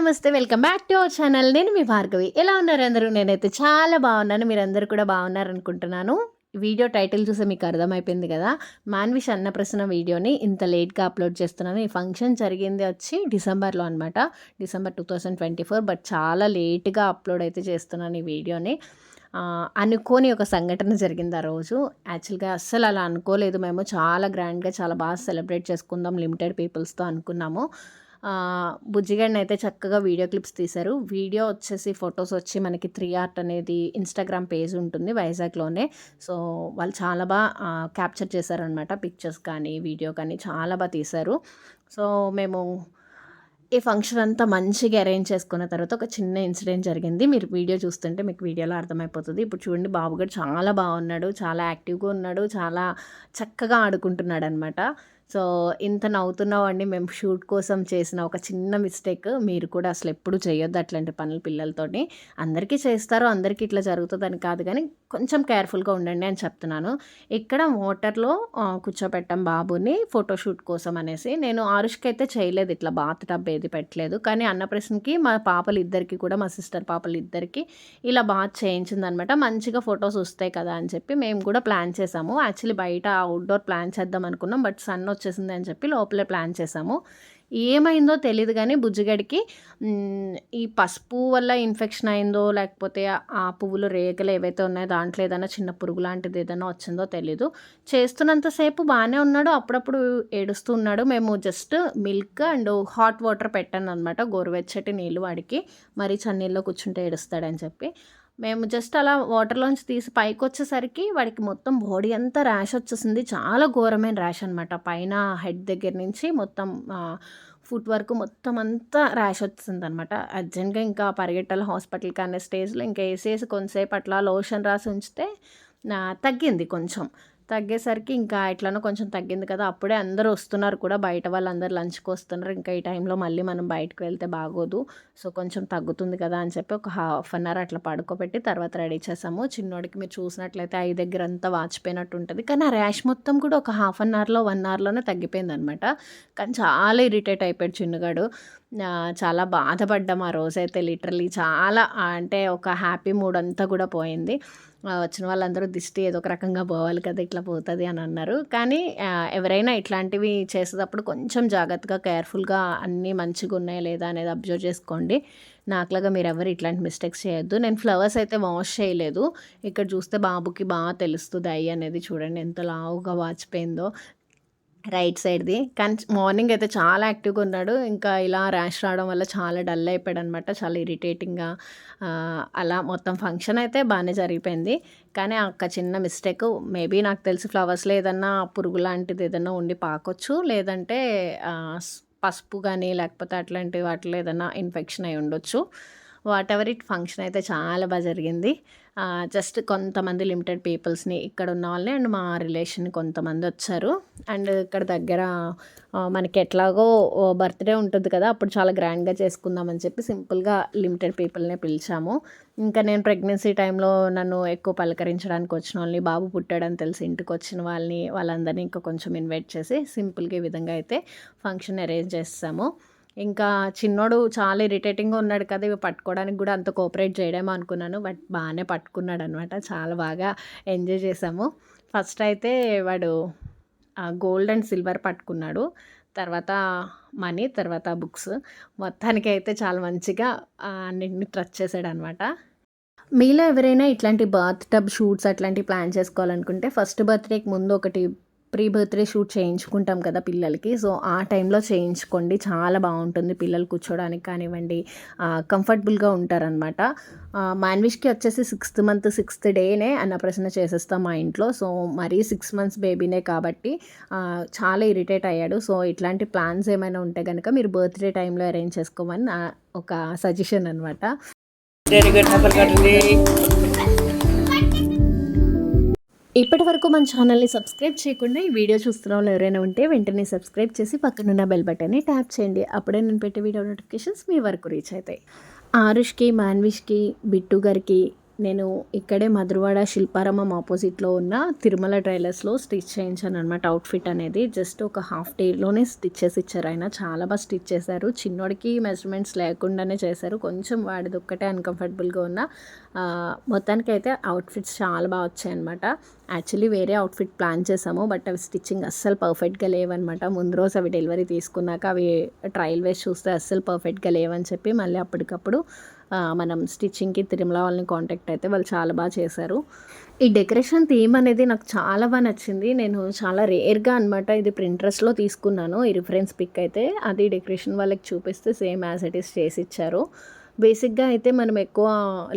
నమస్తే. Welcome back to our channel. నేను మీ భార్గవి. ఎలా ఉన్నారు అందరూ? నేనైతే చాలా బాగున్నాను. మీరందరూ కూడా బాగున్నారనుకుంటున్నాను. వీడియో టైటిల్ చూస్తే మీకు అర్థమైపోయింది కదా! మాన్విష్ అన్నప్రసన్న వీడియోని ఇంత లేట్‌గా అప్‌లోడ్ చేస్తున్నాను. ఈ ఫంక్షన్ జరిగింది వచ్చి డిసెంబర్‌లో అనమాట. డిసెంబర్ 2024 బట్ చాలా లేట్‌గా అప్‌లోడ్ అయితే చేస్తున్నాను ఈ వీడియోని. అనుకోని ఒక సంఘటన జరిగింది ఆ రోజు. యాక్చువల్‌గా అస్సలు అలా అనుకోలేదు మేము. చాలా గ్రాండ్‌గా చాలా బాగా సెలబ్రేట్ చేసుకుందాం లిమిటెడ్ పీపుల్స్‌తో అనుకున్నాము. బుజ్జిగాడినైతే చక్కగా వీడియో క్లిప్స్ తీశారు. వీడియో వచ్చేసి ఫొటోస్ వచ్చి మనకి 3 ఆర్ట్ అనేది ఇన్‌స్టాగ్రామ్ పేజ్ ఉంటుంది వైజాగ్‌లోనే. సో, వాళ్ళు చాలా క్యాప్చర్ చేశారనమాట. పిక్చర్స్ కానీ, వీడియో కానీ చాలా తీశారు. సో, మేము ఈ ఫంక్షన్ అంతా మంచిగా అరేంజ్ చేసుకున్న తర్వాత ఒక చిన్న ఇన్సిడెంట్ జరిగింది. మీరు వీడియో చూస్తుంటే మీకు వీడియోలో అర్థమైపోతది. ఇప్పుడు చూడండి బాబు కూడా చాలా బాగున్నాడు. చాలా యాక్టివ్‌గా ఉన్నాడు. చాలా చక్కగా ఆడుకుంటున్నాడనమాట. సో, ఇంత నవ్వుతున్నామండి మేము షూట్ కోసం చేసిన ఒక చిన్న మిస్టేక్. మీరు కూడా అసలెప్పుడు చేయొద్దు అట్లాంటి పనులు పిల్లలతోని. అందరికీ చేస్తారు. అందరికీ ఇట్లా జరుగుతదని కాదు గానీ, కొంచెం కేర్‌ఫుల్‌గా ఉండండి అని చెప్తున్నాను. ఇక్కడ వాటర్‌లో కూర్చోపెట్టాం బాబుని ఫోటోషూట్ కోసం అనేసి. నేను ఆరుష్‌కైతే చేయలేదు ఇట్లా బాత్ టబ్ ఏది పెట్టలేదు. కానీ అన్నప్రాసనకి మా పాపలిద్దరికీ కూడా మా సిస్టర్ పాపలిద్దరికీ ఇలా బాత్ చేయించిందనమాట. మంచిగా ఫోటోస్ వస్తాయి కదా అని చెప్పి మేము కూడా ప్లాన్ చేసాము. యాక్చువల్లీ బయట అవుట్‌డోర్ ప్లాన్ చేద్దాం అనుకున్నాం. బట్ సన్ వచ్చేసింది అని చెప్పి లోపలే ప్లాన్ చేసాము. ఏమైందో తెలీదు గానీ బుజ్జిగాడికి ఈ పసుపు వల్ల ఇన్ఫెక్షన్ అయిందో లేకపోతే ఆ పువ్వులు రేగలు ఏవైతే ఉన్నాయో దాంట్లో ఏదైనా చిన్న పురుగు లాంటిది ఏదైనా వచ్చిందో తెలీదు. చేస్తున్నంత సేపు బానే ఉన్నాడు. అప్పుడప్పుడు ఏడుస్తూ ఉన్నాడు. మేము just milk and hot water పెట్టాననమాట. గోరువెచ్చటి నీళ్ళు వాడికి. మరీ చన్నీళ్ళలో కూర్చుంటే ఏడుస్తాడని చెప్పి. మేము జస్ట్ అలా వాటర్‌లోంచి తీసి పైకొచ్చేసరికి వాడికి మొత్తం బాడీ అంతా ర్యాష్ వచ్చేసింది. చాలా ఘోరమైన ర్యాష్ అనమాట. పైన హెడ్ దగ్గర నుంచి మొత్తం ఫుట్ వరకు మొత్తం అంతా ర్యాష్ వచ్చేసిందనమాట. అర్జెంట్‌గా ఇంకా పరిగెట్టాలి హాస్పిటల్‌కి అనే స్టేజ్‌లో ఇంకా ఏసేసి కొంతసేపు అట్లా లోషన్ రాసి ఉంచితే తగ్గింది కొంచెం. తగ్గేసరికి ఇంకా ఎట్లనో కొంచెం తగ్గింది కదా! అప్పుడే అందరూ వస్తున్నారు కూడా బయట వాళ్ళందరూ లంచ్‌కి వస్తున్నారు. ఇంకా ఈ టైంలో మళ్ళీ మనం బయటకి వెళ్తే బాగోదు. సో, కొంచెం తగ్గుతుంది కదా అని చెప్పి ఒక హాఫ్ అన్ అవర్ అట్లా పడుకోబెట్టి తర్వాత రెడీ చేసాము. చిన్నోడికి మీరు చూసినట్లయితే ఐ దగ్గరంతా వాచిపోయినట్టు ఉంటది. కానీ ఆ ర్యాష్ మొత్తం కూడా ఒక హాఫ్ అన్ అవర్‌లో, 1 అవర్‌లోనే తగ్గిపోయిందనమాట. కానీ చాలా ఇరిటేట్ అయిపోయాడు చిన్నుగాడు. చాలా బాధపడ్డాం ఆ రోజైతే లిటరల్లీ చాలా అంటే ఒక హ్యాపీ మూడ్ అంతా కూడా పోయింది. వచ్చిన వాళ్ళందరూ దిష్టి ఏదో ఒక రకంగా పోవాలి కదా! ఇట్లా పోతది అని అన్నారు. కానీ ఎవరైనా ఇట్లాంటివి చేసేటప్పుడు కొంచెం జాగ్రత్తగా, కేర్‌ఫుల్‌గా అన్నీ మంచిగున్నాయా లేదా అనేది అబ్జర్వ్ చేసుకోండి. నాకులాగా మీరెవ్వరు ఇట్లాంటి మిస్టేక్స్ చేయొద్దు. నేను ఫ్లవర్స్ అయితే వాష్ చేయలేదు. ఇక్కడ చూస్తే బాబుకి తెలుస్తది ఐ అనేది చూడండి ఎంత లావుగా వాచిపోయిందో. రైట్ సైడ్‌ది. కానీ మార్నింగ్ అయితే చాలా యాక్టివ్‌గా ఉన్నాడు. ఇంకా ఇలా ర్యాష్ రావడం వల్ల చాలా డల్ అయిపోయాడనమాట. చాలా ఇరిటేటింగ్‌గా అలా మొత్తం ఫంక్షన్ అయితే బానే జరిగిపోయింది. కానీ ఆ ఒక్క చిన్న మిస్టేకు మేబీ నాకు తెలిసి ఫ్లవర్స్‌లో ఏదన్నా పురుగు లాంటిది ఏదన్నా ఉండి పాకొచ్చు. లేదంటే పసుపు గానీ లేకపోతే అట్లాంటి వాటిలో ఏదన్నా ఇన్ఫెక్షన్ అయ్యి ఉండొచ్చు. వాటెవర్ ఇట్ ఫంక్షన్ అయితే చాలా జరిగింది. జస్ట్ కొంతమంది లిమిటెడ్ పీపుల్స్‌ని ఇక్కడ ఉన్న వాళ్ళని అండ్ మా రిలేషన్ కొంతమందొచ్చారు. అండ్ ఇక్కడ దగ్గర మనకి ఎట్లాగో బర్త్‌డే ఉంటుంది కదా! అప్పుడు చాలా గ్రాండ్‌గా చేసుకుందామని చెప్పి సింపుల్‌గా లిమిటెడ్ పీపుల్‌నే పిలిచాము. ఇంకా నేను ప్రెగ్నెన్సీ టైంలో నన్ను ఎక్కువ పలకరించడానికి వచ్చినోళ్ళని, బాబు పుట్టాడని తెలిసి ఇంటికొచ్చిన వాళ్ళని, వాళ్ళందరినీ ఇంకా కొంచెం ఇన్వైట్ చేసి సింపుల్‌గా ఈ విధంగా అయితే ఫంక్షన్ అరేంజ్ చేసేసాము. ఇంకా చిన్నోడు చాలా ఇరిటేటింగ్‌గా ఉన్నాడు కదా! ఇవి పట్టుకోవడానికి గూడా అంత కోఆపరేట్ చేయడేమో అనుకున్నాను. బట్ బానే పట్టుకున్నాడనమాట. చాలా బాగా ఎంజాయ్ చేశాము. ఫస్ట్ అయితే వాడు గోల్డ్ అండ్ సిల్వర్ పట్టుకున్నాడు. తర్వాత మనీ, తర్వాత బుక్స్. మొత్తానికైతే చాలా మంచిగా అన్నిటిని టచ్ చేశాడనమాట. మీలో ఎవరైనా ఇట్లాంటి బాత్ టబ్ షూట్స్ అట్లాంటివి ప్లాన్ చేసుకోవాలనుకుంటే ఫస్ట్ బర్త్‌డేకి ముందు ఒకటి ప్రీ బర్త్‌డే షూట్ చేయించుకుంటాం కదా పిల్లలకి. సో, ఆ టైంలో చేయించుకోండి. చాలా బావుంటుంది. పిల్లలు కూర్చోడానికి కానివ్వండి, కంఫర్టబుల్‌గా ఉంటారనమాట. మాన్విష్‌కి వచ్చేసి 6th మంత్ 6th డేనే అన్నప్రాసన చేసేస్తాం మా ఇంట్లో. సో, మరీ 6 మంత్స్ బేబీనే కాబట్టి చాలా ఇరిటేట్ అయ్యాడు. సో, ఇట్లాంటి ప్లాన్స్ ఏమైనా ఉంటే గనక మీరు బర్త్‌డే టైంలో అరేంజ్ చేసుకోమని నా ఒక సజెషన్ అనమాట. Very good. Happy birthday. ఇప్పటివరకు మన ఛానల్ని సబ్స్క్రైబ్ చేయకుండా ఈ వీడియో చూస్తున్న వాళ్ళు ఎవరైనా ఉంటే వెంటనే సబ్స్క్రైబ్ చేసి పక్కనున్న బెల్ బటన్ని ట్యాప్ చేయండి. అప్పుడే నేను పెట్టే వీడియో నోటిఫికేషన్స్ మీ వరకు రీచ్ అవుతాయి. ఆరుష్కి, మాన్విష్కి, బిట్టు గారికి నేను ఇక్కడే మధురవాడ శిల్పారామం ఆపోజిట్లో ఉన్న తిరుమల ట్రైలర్స్లో స్టిచ్ చేయించాను అనమాట. అవుట్ఫిట్ అనేది జస్ట్ ఒక హాఫ్ డేలోనే స్టిచ్ చేసి ఇచ్చారు. ఆయన చాలా బాగా స్టిచ్ చేశారు. చిన్నోడికి మెజర్మెంట్స్ లేకుండానే చేశారు. కొంచెం వాడిది ఒక్కటే అన్కంఫర్టబుల్గా ఉన్న మొత్తానికి అయితే అవుట్ఫిట్స్ చాలా బాగా వచ్చాయన్నమాట. యాక్చువల్లీ వేరే అవుట్ఫిట్ ప్లాన్ చేసాము, బట్ అవి స్టిచ్చింగ్ అస్సలు పర్ఫెక్ట్గా లేవన్నమాట. ముందు రోజు అవి డెలివరీ తీసుకున్నాక అవి ట్రయల్ వేసి చూస్తే అస్సలు పర్ఫెక్ట్గా లేవని చెప్పి మళ్ళీ అప్పటికప్పుడు మనం స్టిచ్చింగ్కి తిరుమల వాళ్ళని కాంటాక్ట్ అయితే వాళ్ళు చాలా బాగా చేశారు. ఈ డెకరేషన్ థీమ్ అనేది నాకు చాలా బాగా నచ్చింది. నేను చాలా రేర్గా అనమాట ఇది ప్రింట్రెస్ట్లో తీసుకున్నాను. ఈ రిఫరెన్స్ పిక్ అయితే అది డెకరేషన్ వాళ్ళకి చూపిస్తే సేమ్ యాజ్ ఇట్ ఈస్ చేసి ఇచ్చారు. బేసిక్గా అయితే మనం ఎక్కువ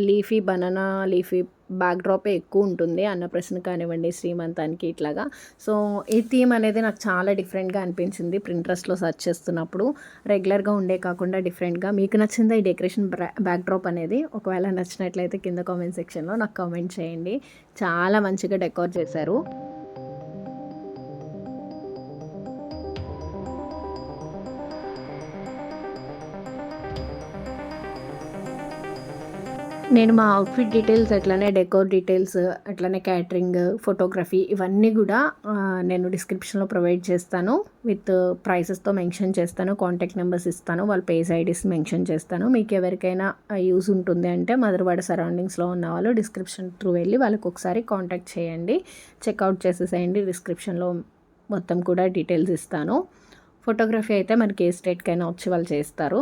లీఫీ బనానా లీఫీ బ్యాక్డ్రాపే ఎక్కువ ఉంటుంది అన్నప్రసన్న కానివ్వండి, శ్రీమంతానికి ఇట్లాగా. సో ఈ థీమ్ అనేది నాకు చాలా డిఫరెంట్గా అనిపించింది ప్రింట్రెస్ట్లో సెర్చ్ చేస్తున్నప్పుడు. రెగ్యులర్గా ఉండే కాకుండా డిఫరెంట్గా. మీకు నచ్చిందా ఈ డెకరేషన్ బ్యాక్డ్రాప్ అనేది? ఒకవేళ నచ్చినట్లయితే కింద కామెంట్ సెక్షన్లో నాకు కామెంట్ చేయండి. చాలా మంచిగా డెకోర్ చేశారు. నేను మా అవుట్ఫిట్ డీటెయిల్స్ అట్లనే డెకోర్ డీటెయిల్స్ అట్లనే క్యాటరింగ్ ఫోటోగ్రఫీ ఇవన్నీ కూడా నేను డిస్క్రిప్షన్లో ప్రొవైడ్ చేస్తాను. విత్ ప్రైసెస్తో మెన్షన్ చేస్తాను. కాంటాక్ట్ నెంబర్స్ ఇస్తాను. వాళ్ళ పేజ్ ఐడీస్ మెన్షన్ చేస్తాను. మీకు ఎవరికైనా యూజ్ ఉంటుంది అంటే మధురవాడ సరౌండింగ్స్లో ఉన్న వాళ్ళు డిస్క్రిప్షన్ త్రూ వెళ్ళి వాళ్ళకి ఒకసారి కాంటాక్ట్ చేయండి. చెక్అవుట్ చేసేసేయండి. డిస్క్రిప్షన్లో మొత్తం కూడా డీటెయిల్స్ ఇస్తాను. ఫోటోగ్రఫీ అయితే మనకి ఏ స్టేట్కైనా వచ్చి వాళ్ళు చేస్తారు.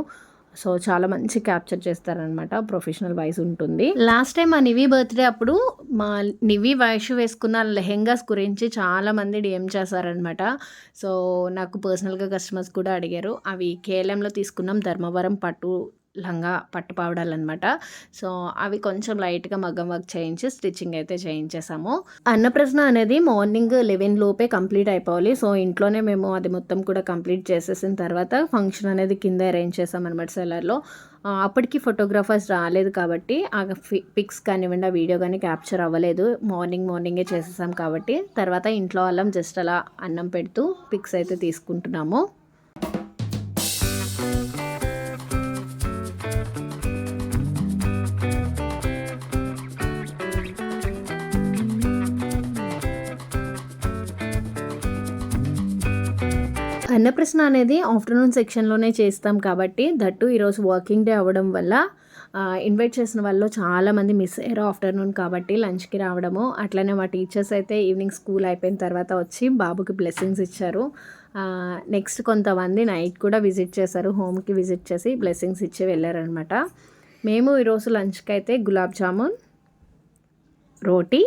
సో చాలా మంచి క్యాప్చర్ చేస్తారనమాట. ప్రొఫెషనల్ వైజ్ ఉంటుంది. లాస్ట్ టైం మా నివి బర్త్డే అప్పుడు మా నివి వైషు వేసుకున్న లెహెంగాస్ గురించి చాలామంది డిఎం చేశారనమాట. సో నాకు పర్సనల్గా కస్టమర్స్ కూడా అడిగారు. అవి కేఎల్ఎంలో తీసుకున్నాం. ధర్మవరం పట్టు లంగా పట్టు పావడాలన్నమాట. సో అవి కొంచెం లైట్గా మగ్గం వర్క్ చేయించి స్టిచ్చింగ్ అయితే చేయించేసాము. అన్నప్రసన్న అనేది మార్నింగ్ 11 లోపే కంప్లీట్ అయిపోవాలి. సో ఇంట్లోనే మేము అది మొత్తం కూడా కంప్లీట్ చేసేసిన తర్వాత ఫంక్షన్ అనేది కింద అరేంజ్ చేసామన్నమాట సెల్లర్లో. అప్పటికి ఫోటోగ్రాఫర్స్ రాలేదు కాబట్టి ఆ పిక్స్ కానివ్వండి, ఆ వీడియో కానీ క్యాప్చర్ అవ్వలేదు. మార్నింగే చేసేసాం కాబట్టి తర్వాత ఇంట్లో వాళ్ళం జస్ట్ అలా అన్నం పెడుతూ పిక్స్ అయితే తీసుకుంటున్నాము. అన్నప్రసన్న అనేది ఆఫ్టర్నూన్ సెక్షన్లోనే చేస్తాం కాబట్టి దట్టు ఈరోజు వర్కింగ్ డే అవ్వడం వల్ల ఇన్వైట్ చేసిన వాళ్ళు చాలామంది మిస్ అయ్యారు ఆఫ్టర్నూన్ కాబట్టి లంచ్కి రావడము. అట్లనే మా టీచర్స్ అయితే ఈవినింగ్ స్కూల్ అయిపోయిన తర్వాత వచ్చి బాబుకి బ్లెస్సింగ్స్ ఇచ్చారు. నెక్స్ట్ కొంతమంది నైట్ కూడా విజిట్ చేశారు. హోమ్కి విజిట్ చేసి బ్లెస్సింగ్స్ ఇచ్చి వెళ్ళారనమాట. మేము ఈరోజు లంచ్కి అయితే గులాబ్ జామున్, రోటీ,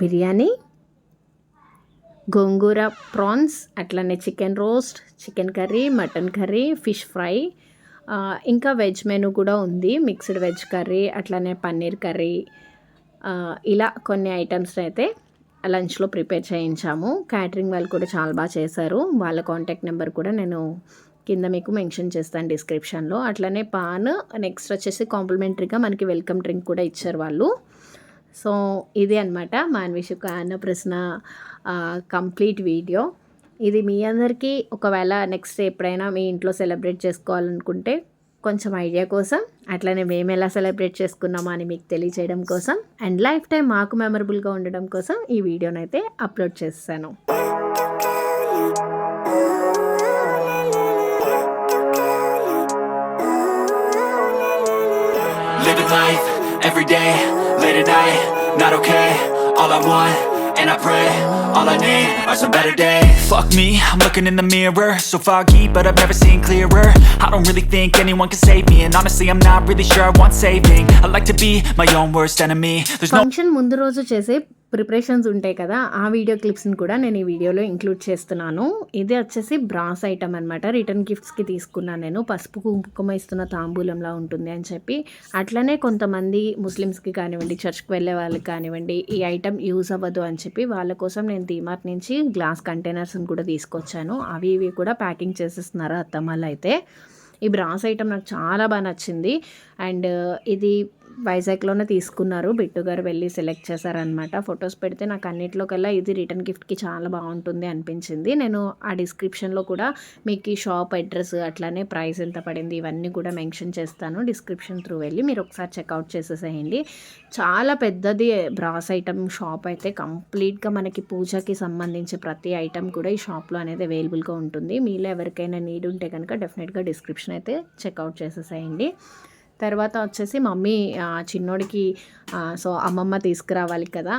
బిర్యానీ, గోంగూర ప్రాన్స్, అట్లనే chicken roast, chicken curry, mutton curry, fish fry, ఇంకా వెజ్ మెనూ కూడా ఉంది. మిక్స్డ్ వెజ్ కర్రీ, అట్లనే పన్నీర్ కర్రీ, ఇలా కొన్ని ఐటమ్స్ అయితే లంచ్లో ప్రిపేర్ చేయించాము. క్యాటరింగ్ వాళ్ళు కూడా చాలా బాగా చేశారు. వాళ్ళ కాంటాక్ట్ నెంబర్ కూడా నేను కింద మీకు మెన్షన్ చేస్తాను డిస్క్రిప్షన్లో. అట్లనే పాన్, నెక్స్ట్ వచ్చేసి కాంప్లిమెంటరీగా మనకి వెల్కమ్ డ్రింక్ కూడా ఇచ్చారు వాళ్ళు. సో ఇది అనమాట మాన్విషుక అన్నప్రసన్న కంప్లీట్ వీడియో. ఇది మీ అందరికీ ఒకవేళ నెక్స్ట్ ఎప్పుడైనా మీ ఇంట్లో సెలబ్రేట్ చేసుకోవాలనుకుంటే కొంచెం ఐడియా కోసం, అట్లనే మేము ఎలా సెలబ్రేట్ చేసుకున్నామో అని మీకు తెలియచేయడం కోసం, అండ్ లైఫ్ టైం మాకు మెమరబుల్గా ఉండడం కోసం ఈ వీడియోని అయితే అప్లోడ్ చేస్తాను. Living life, every day, late at night, not okay. All I want, and I pray, all I need are some better days. Fuck me, I'm looking in the mirror, so foggy, but I've never seen clearer. I don't really think anyone can save me, and honestly I'm not really sure I want saving. I like to be my own worst enemy. There's no function ముందు రోజు చేసే preparations ఉంటాయి కదా, ఆ video క్లిప్స్ని కూడా నేను ఈ వీడియోలో ఇంక్లూడ్ చేస్తున్నాను. ఇది వచ్చేసి బ్రాస్ ఐటమ్ అనమాట. రిటర్న్ గిఫ్ట్స్కి తీసుకున్నాను నేను. పసుపు కుంకుమ ఇస్తున్న తాంబూలంలా ఉంటుంది అని చెప్పి. అట్లనే కొంతమంది ముస్లిమ్స్కి కానివ్వండి, చర్చ్కి వెళ్ళే వాళ్ళకి కానివ్వండి, ఈ ఐటమ్ యూజ్ అవ్వదు అని చెప్పి వాళ్ళ కోసం నేను డీమార్ట్ నుంచి గ్లాస్ కంటైనర్స్ని కూడా తీసుకొచ్చాను. అవి ఇవి కూడా ప్యాకింగ్ చేసేస్తున్నారు అత్తమ్మలు అయితే. ఈ బ్రాస్ ఐటమ్ నాకు చాలా బాగా నచ్చింది. అండ్ ఇది వైజాగ్లోనే తీసుకున్నారు. బిట్టు గారు వెళ్ళి సెలెక్ట్ చేశారనమాట. ఫొటోస్ పెడితే నాకు అన్నిట్లోకల్లా ఇది రిటర్న్ గిఫ్ట్కి చాలా బాగుంటుంది అనిపించింది. నేను ఆ డిస్క్రిప్షన్లో కూడా మీకు ఈ షాప్ అడ్రస్ అట్లానే ప్రైస్ ఎంత పడింది ఇవన్నీ కూడా మెన్షన్ చేస్తాను. డిస్క్రిప్షన్ త్రూ వెళ్ళి మీరు ఒకసారి చెక్అవుట్ చేసేసేయండి. చాలా పెద్దది బ్రాస్ ఐటమ్ షాప్ అయితే కంప్లీట్గా మనకి పూజకి సంబంధించి ప్రతి ఐటమ్ కూడా ఈ షాప్లో అనేది అవైలబుల్గా ఉంటుంది. మీలో ఎవరికైనా నీడ్ ఉంటే కనుక డెఫినెట్గా డిస్క్రిప్షన్ అయితే చెక్అవుట్ చేసేసేయండి. తర్వాత వచ్చేసి మమ్మీ చిన్నోడికి సో అమ్మమ్మ తీసుకురావాలి కదా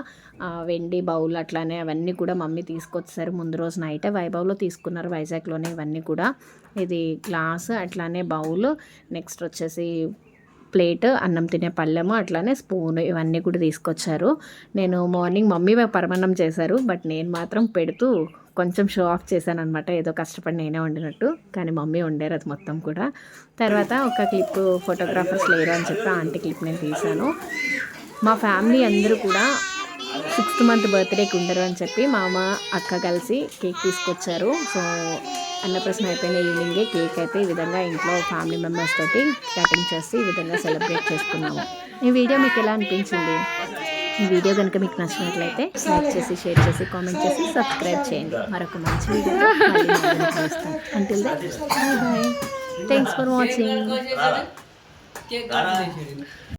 వెండి బౌల్ అట్లానే అవన్నీ కూడా మమ్మీ తీసుకొచ్చారు. ముందు రోజు నైటే వైభవ్లో తీసుకున్నారు వైజాగ్లోనే ఇవన్నీ కూడా. ఇది గ్లాస్ అట్లానే బౌల్, నెక్స్ట్ వచ్చేసి ప్లేట్, అన్నం తినే పళ్ళెము, అట్లానే స్పూన్ ఇవన్నీ కూడా తీసుకొచ్చారు. నేను మార్నింగ్ మమ్మీ పరమాన్నం చేశారు, బట్ నేను మాత్రం పెడుతూ కొంచెం షో ఆఫ్ చేశాను అనమాట. ఏదో కష్టపడి నేనే వండినట్టు, కానీ మమ్మీ వండారు అది మొత్తం కూడా. తర్వాత ఒక క్లిప్ ఫోటోగ్రాఫర్స్ లేరు అని చెప్పి ఆంటీ క్లిప్ నేను తీశాను. మా ఫ్యామిలీ అందరూ కూడా 6th month బర్త్డేకి ఉండరు అని చెప్పి మా అమ్మ అక్క కలిసి కేక్ తీసుకొచ్చారు. సో అన్నప్రసన్న అయిపోయిన ఈవినింగే కేక్ అయితే ఈ విధంగా ఇంట్లో ఫ్యామిలీ మెంబర్స్ తోటి కటింగ్ చేసి ఈ విధంగా సెలబ్రేట్ చేసుకున్నాము. ఈ వీడియో మీకు ఎలా అనిపించింది? ఈ వీడియో కనుక మీకు నచ్చినట్లయితే లైక్ చేసి, షేర్ చేసి, కామెంట్ చేసి, సబ్స్క్రైబ్ చేయండి. మరొక మంచి వీడియోతో మళ్ళీ కలుస్తాను. Until then bye bye. Thanks for watching.